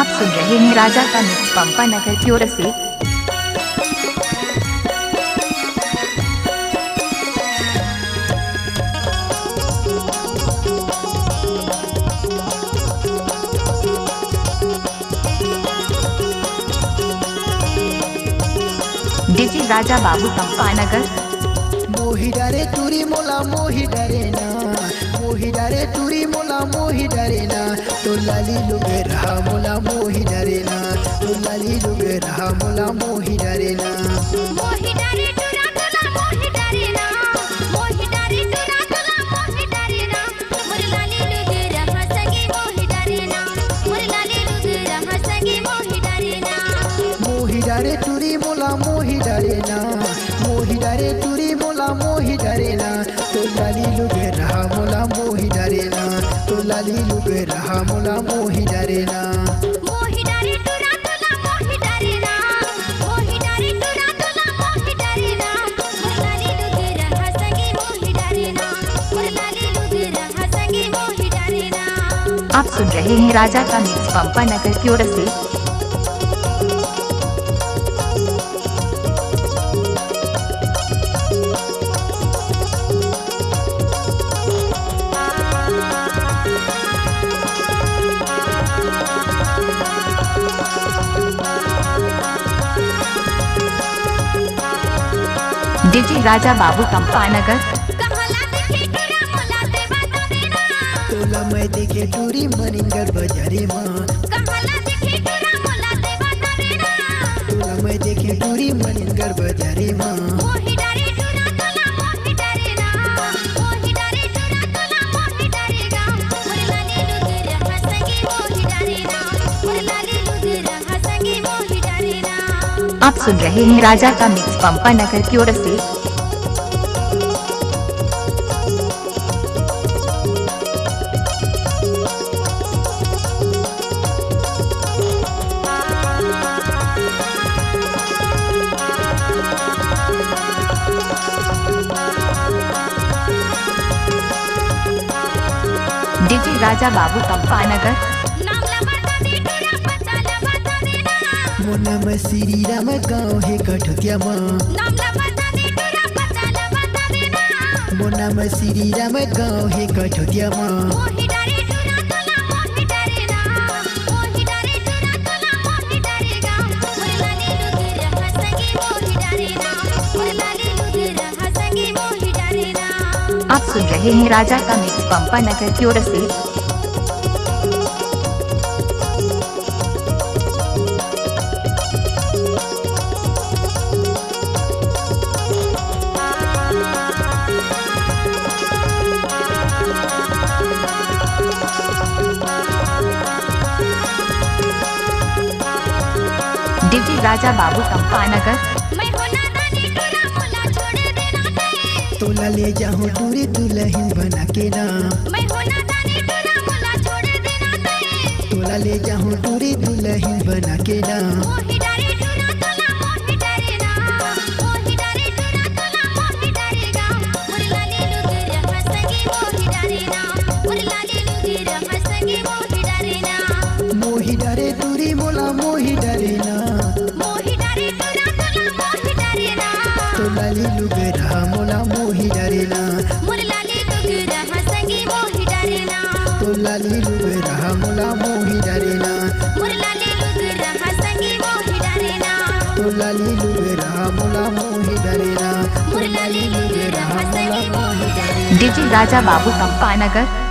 आप सुन रहे हैं राजा का मिक्स पंपा नगर की ओर से। डीजे राजा बाबू पंपा नगर। मोही डरे तुरी मोला मोही डरे ना, मोही डरे तुरी मोला मोही डरे ना, तो लाली लुगे रहा मोला मोही डरे ना, तो लाली लुगे रहा मोला मोही डरे ना। मोही डरे तुरा तुला मोही डरे ना, मोही डरे तुरा तुला मोही डरे ना, मोर लाली लुगे रहा सगे मोही डरे ना, मोर लाली लुगे रहा सगे मोही डरे ना। मोही डरे तुरी मोला मोही डरे ना, मोही डरे तुरी मोला मोही डरे ना, तो लाली लुगे रहा मोला मोही डरे ना, तो लाली लुगे रहा मोला मोही डरे ना। मोही डरे तुरा तुला मोही डरे ना, मोही डरे तुरा तुला मोही डरे ना, मोर लाली लुगे रहा सगे मोही डरे ना, मोर लाली लुगे रहा सगे मोही डरे ना। आप सुन रहे हैं राजा का मिक्स पंपा नगर की ओर से। डीजे राजा बाबू पंपा नगर। कहला देखे तुरा मोला ते बता देना, तोला मैं देखे टूरी मनिंगर बजारे माँ, कहला देखे तुरा मोला ते बता देना, तोला मैं देखे टूरी मनिंगर बजारे माँ। मोही डरे तुरा तुला मोही डरे ना, मोही डरे तुरा तुला मोही डरेगा, मोर लाली लुगे रहा सगे मोही डरे ना, मोर लाली लुगे रहा सगे मोही डरे ना। आप सुन रहे हैं राजा का मिक्स पंपा नगर की ओर से। डीजे राजा बाबू पंपा नगर। नाम ला बता दे तुरा पता ला बता देना, मोना मैं श्री राम गाँव है कठुतिया माँ, नाम ला बता दे तुरा पता ला बता देना, मोना मैं श्री राम गाँव है कठुतिया माँ। मोही डरे तुरा तुला मोही डरे ना, मोही डरे तुरा तुला मोही डरेगा, मोर लाली लुगे रहा सगे मोही डरे ना, मोर लाली लुगे रहा सगे मोही डरे ना। आप सुन रहे हैं राजा का मिक्स पंपा नगर की ओर से। डीजे राजा बाबू पंपा नगर। मैं होना दानी तुरा मोला छोड़ देना ते, तोला ले जाऊँ टूरी दुल्हन बना के ना, मैं होना दानी तुरा मोला छोड़ देना ते, तोला ले जाऊँ टूरी दुल्हन बना के ना। मोही डरे तुरा तुला मोही डरे ना, मोही डरे तुरा तुला मोही डरेगा, मोर लाली लुगे रहा सगे मोही डरे ना, मोर लाली लुगे रहा सगे मोही डरे ना। मोही डरे टूरी मोला मोही डरे ना, मोही डरे तुरा तुला मोही डरे ना, तो लाली लुगे रहा मोला मोही डरे ना, मोर लाली लुगे रहा सगे मोही डरे ना, तो लाली लुगे रहा मोला मोही डरे ना, मोर लाली लुगे रहा सगे मोही डरे ना, तो लाली लुगे रहा मोला मोही डरे ना, मोर लाली लुगे रहा सगे मोही डरे ना। डीजे राजा बाबू पंपा नगर।